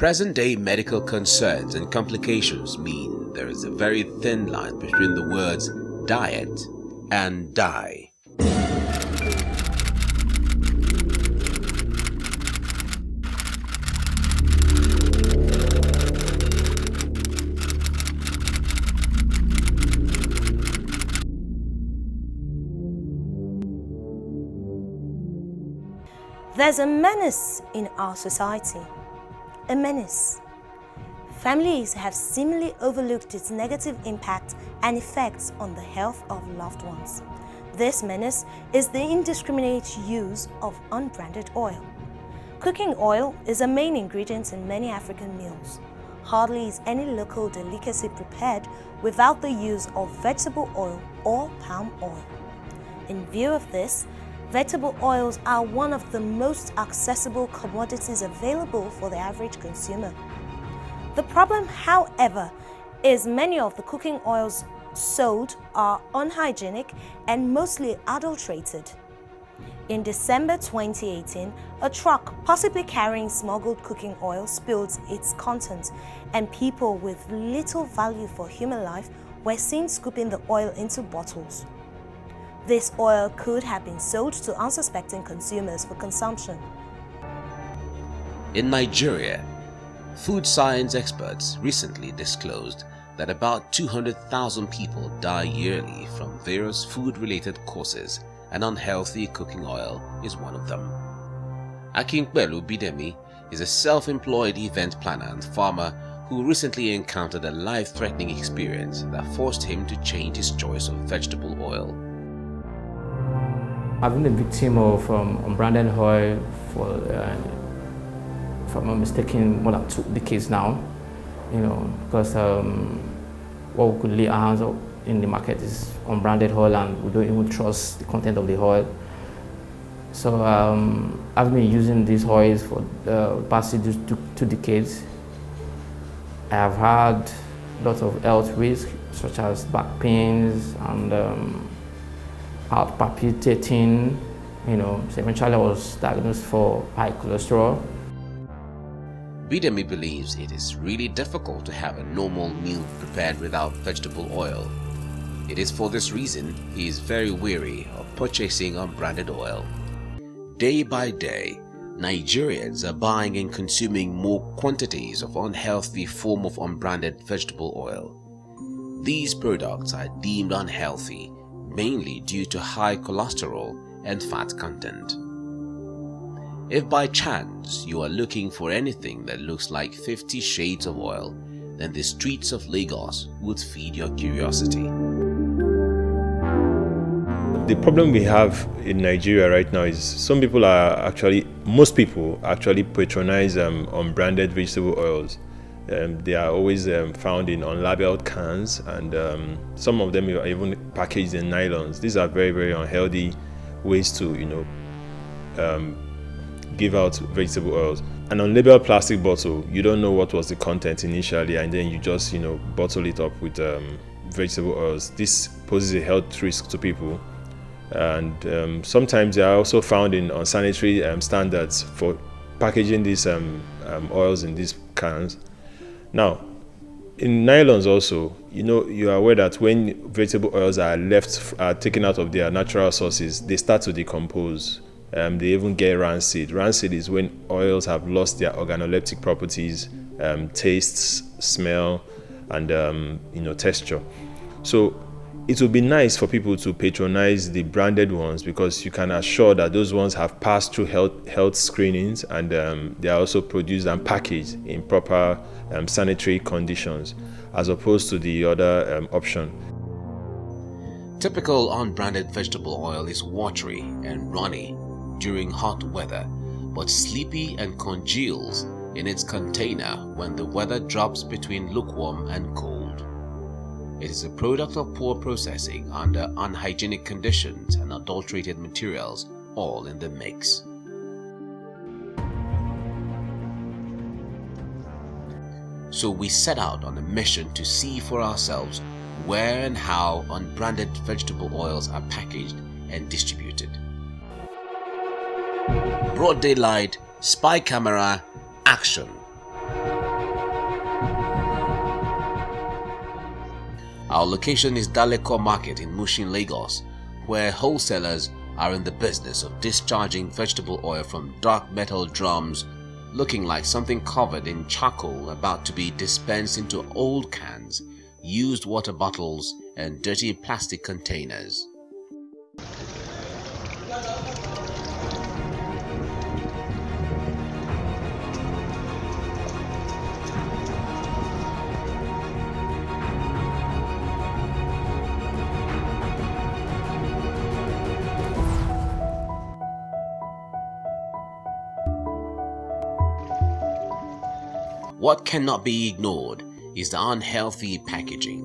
Present-day medical concerns and complications mean there is a very thin line between the words diet and die. There's a menace in our society. A menace. Families have seemingly overlooked its negative impact and effects on the health of loved ones. This menace is the indiscriminate use of unbranded oil. Cooking oil is a main ingredient in many African meals. Hardly is any local delicacy prepared without the use of vegetable oil or palm oil. In view of this, vegetable oils are one of the most accessible commodities available for the average consumer. The problem, however, is many of the cooking oils sold are unhygienic and mostly adulterated. In December 2018, a truck possibly carrying smuggled cooking oil spilled its contents, and people with little value for human life were seen scooping the oil into bottles. This oil could have been sold to unsuspecting consumers for consumption. In Nigeria, food science experts recently disclosed that about 200,000 people die yearly from various food-related causes, and unhealthy cooking oil is one of them. Akinpelu Bidemi is a self-employed event planner and farmer who recently encountered a life-threatening experience that forced him to change his choice of vegetable oil. I've been a victim of unbranded oil for, if I'm not mistaken, more than 2 decades now. Because what we could lay our hands on in the market is unbranded oil, and we don't even trust the content of the oil. So I've been using these oils for the past 2 decades. I have had lots of health risks, such as back pains and heart palpitating. So eventually I was diagnosed for high cholesterol. Bidemi believes it is really difficult to have a normal meal prepared without vegetable oil. It is for this reason he is very wary of purchasing unbranded oil. Day by day, Nigerians are buying and consuming more quantities of unhealthy form of unbranded vegetable oil. These products are deemed unhealthy mainly due to high cholesterol and fat content. If by chance you are looking for anything that looks like 50 shades of oil, then the streets of Lagos would feed your curiosity. The problem we have in Nigeria right now is most people actually patronize unbranded vegetable oils. They are always found in unlabeled cans, and some of them are even packaged in nylons. These are very, very unhealthy ways to, give out vegetable oils. An unlabeled plastic bottle, you don't know what was the content initially, and then you just, bottle it up with vegetable oils. This poses a health risk to people, and sometimes they are also found in unsanitary standards for packaging these oils in these cans. Now, in nylons also, you are aware that when vegetable oils are taken out of their natural sources, they start to decompose. They even get rancid. Rancid is when oils have lost their organoleptic properties, tastes, smell, and texture. So it would be nice for people to patronize the branded ones, because you can assure that those ones have passed through health screenings, and they are also produced and packaged in proper sanitary conditions, as opposed to the other option. Typical unbranded vegetable oil is watery and runny during hot weather, but sleepy and congeals in its container when the weather drops between lukewarm and cold. It is a product of poor processing under unhygienic conditions and adulterated materials, all in the mix. So we set out on a mission to see for ourselves where and how unbranded vegetable oils are packaged and distributed. Broad daylight, spy camera, action. Our location is Daleko Market in Mushin, Lagos, where wholesalers are in the business of discharging vegetable oil from dark metal drums looking like something covered in charcoal about to be dispensed into old cans, used water bottles and dirty plastic containers. What cannot be ignored is the unhealthy packaging.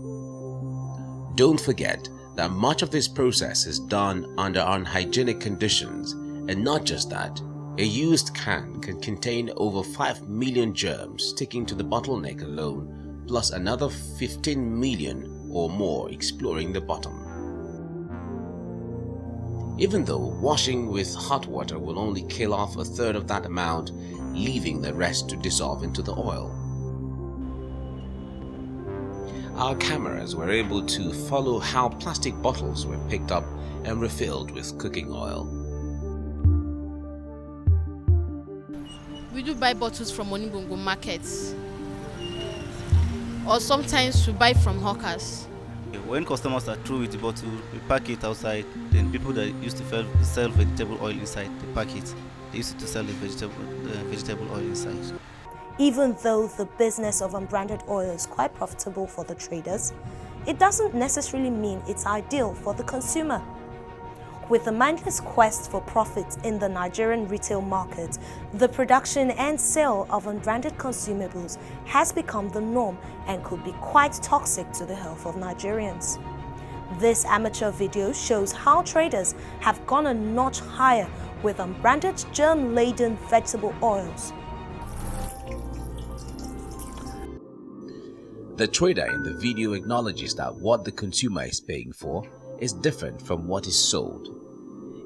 Don't forget that much of this process is done under unhygienic conditions, and not just that, a used can contain over 5 million germs sticking to the bottleneck alone, plus another 15 million or more exploring the bottom. Even though washing with hot water will only kill off a third of that amount, leaving the rest to dissolve into the oil. Our cameras were able to follow how plastic bottles were picked up and refilled with cooking oil. We do buy bottles from Onibongo markets, or sometimes we buy from hawkers. When customers are through with the bottle, we pack it outside. Then people that used to sell vegetable oil inside, they pack it. They used to sell the vegetable oil inside. Even though the business of unbranded oil is quite profitable for the traders, it doesn't necessarily mean it's ideal for the consumer. With the mindless quest for profits in the Nigerian retail market, the production and sale of unbranded consumables has become the norm and could be quite toxic to the health of Nigerians. This amateur video shows how traders have gone a notch higher with unbranded germ-laden vegetable oils. The trader in the video acknowledges that what the consumer is paying for is different from what is sold.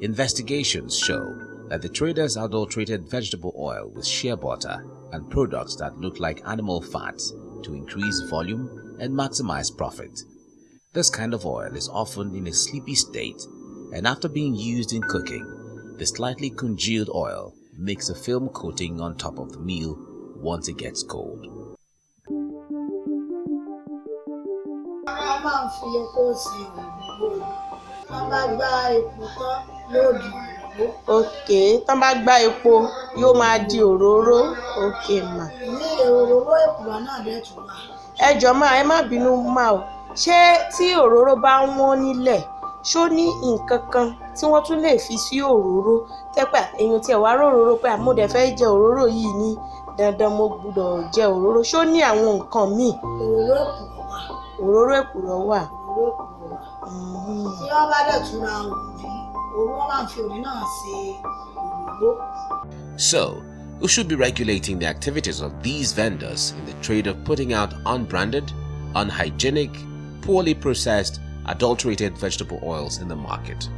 Investigations show that the traders adulterated vegetable oil with shea butter and products that look like animal fats to increase volume and maximize profit. This kind of oil is often in a sleepy state, and after being used in cooking, the slightly congealed oil makes a film coating on top of the meal once it gets cold. Okay, tán bá gbá epo yóò máa di òróró. Okay ma. Ẹ jọ̀ọ́ ma, ẹ má bínú ma o. Ṣé tí òróró bá wọ́n nílẹ̀, ṣó ní nǹkan kan tí wọ́n tún lè fi sí òróró? Tẹ́pà èèyàn tí ẹ̀ wá róróró pé mo dẹ̀ fẹ́ jẹ òróró yìí ní dandan mo gbọ́dọ̀ jẹ òróró. Ṣó ní àwọn nǹkan míì? Òróró èkùrọ́ wà. Tí wọ́n bá dẹ̀ tún ra òróró máa fi òrí náà ṣe òróró. So, we should be regulating the activities of these vendors in the trade of putting out unbranded, unhygienic, poorly processed, adulterated vegetable oils in the market.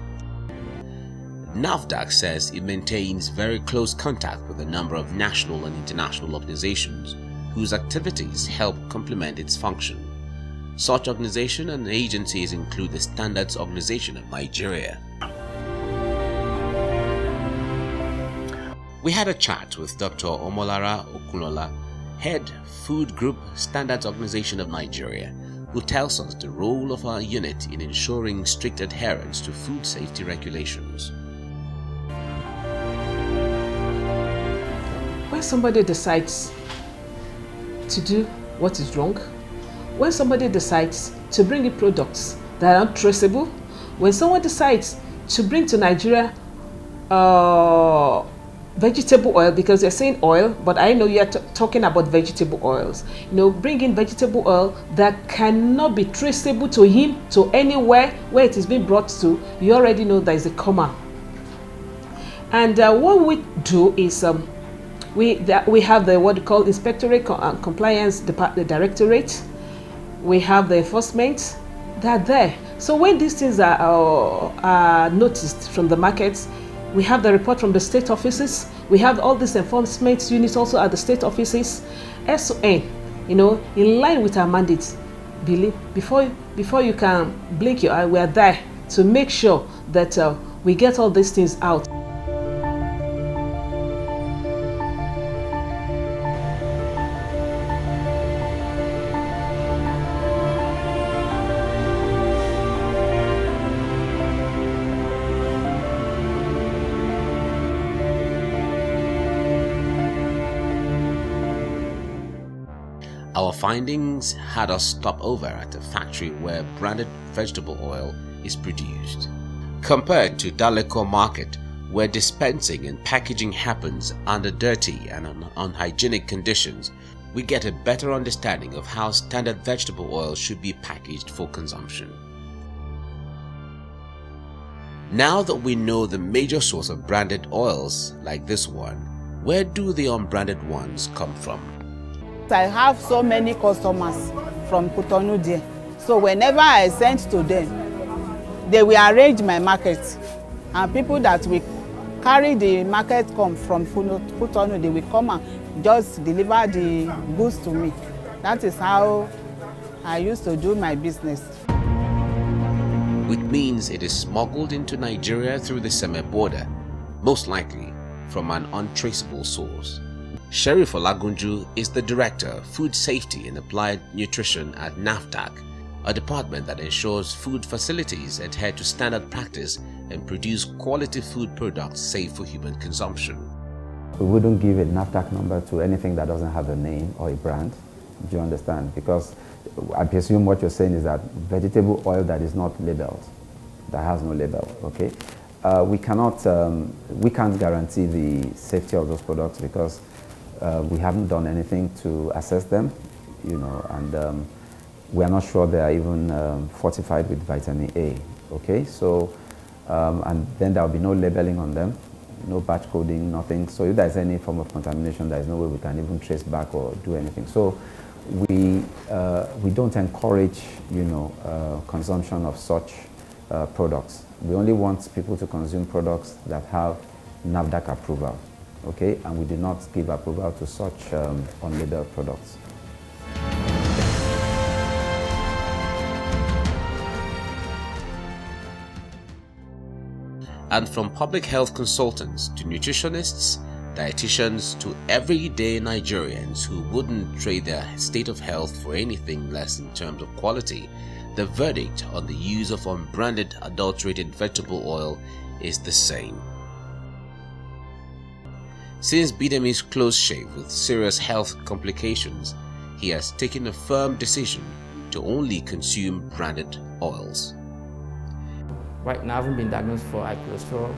NAFDAC says it maintains very close contact with a number of national and international organizations whose activities help complement its function. Such organizations and agencies include the Standards Organization of Nigeria. We had a chat with Dr. Omolara Okunola, Head Food Group Standards Organization of Nigeria, who tells us the role of our unit in ensuring strict adherence to food safety regulations. When somebody decides to do what is wrong, when somebody decides to bring in products that are untraceable, when someone decides to bring to Nigeria vegetable oil, because you're saying oil, but I know you're talking about vegetable oils. You know, bring in vegetable oil that cannot be traceable to him, to anywhere where it is being brought to. You already know there is a comma. And what we do is we have the what we call Inspectorate Compliance Directorate. We have the enforcement. They're there. So when these things are noticed from the markets, we have the report from the state offices. We have all these enforcement units also at the state offices. SON, you know, in line with our mandate, believe before you can blink your eye, we are there to make sure that we get all these things out. Our findings had us stop over at a factory where branded vegetable oil is produced. Compared to Daleko Market, where dispensing and packaging happens under dirty and unhygienic conditions, we get a better understanding of how standard vegetable oil should be packaged for consumption. Now that we know the major source of branded oils like this one, where do the unbranded ones come from? I have so many customers from Cotonou there. So whenever I send to them, they will arrange my market. And people that will carry the market come from Cotonou, they will come and just deliver the goods to me. That is how I used to do my business. Which means it is smuggled into Nigeria through the Seme border, most likely from an untraceable source. Sheriff Olagunju is the Director of Food Safety and Applied Nutrition at NAFDAC, a department that ensures food facilities adhere to standard practice and produce quality food products safe for human consumption. We wouldn't give a NAFDAC number to anything that doesn't have a name or a brand. Do you understand? Because I presume what you're saying is that vegetable oil that is not labeled, that has no label, okay? We can't guarantee the safety of those products because we haven't done anything to assess them, you know, and we are not sure they are even fortified with vitamin A, okay? So, and then there will be no labeling on them, no batch coding, nothing. So if there's any form of contamination, there is no way we can even trace back or do anything. So we don't encourage, you know, consumption of such products. We only want people to consume products that have NAFDAC approval. Okay, and we do not give approval to such unlabeled products. And from public health consultants to nutritionists, dietitians to everyday Nigerians who wouldn't trade their state of health for anything less in terms of quality, the verdict on the use of unbranded adulterated vegetable oil is the same. Since Bidemi's close shave with serious health complications, he has taken a firm decision to only consume branded oils. Right now, I haven't been diagnosed for high cholesterol.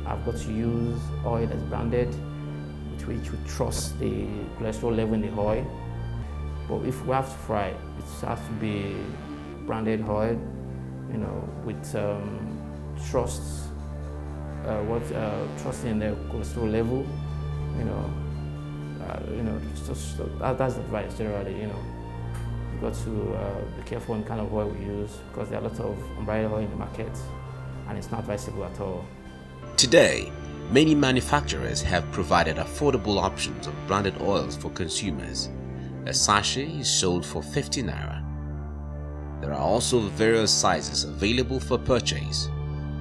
I've got to use oil that's branded, which we trust the cholesterol level in the oil. But if we have to fry, it has to be branded oil, you know, with trust in the cholesterol level. That's the advice generally. You know, you've got to be careful on the kind of oil we use because there are a lot of unbranded oil in the market, and it's not advisable at all. Today, many manufacturers have provided affordable options of branded oils for consumers. A sachet is sold for 50 naira. There are also various sizes available for purchase.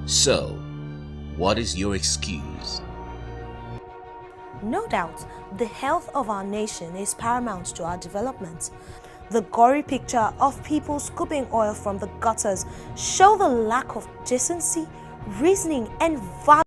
So, what is your excuse? No doubt, the health of our nation is paramount to our development. The gory picture of people scooping oil from the gutters show the lack of decency, reasoning, and value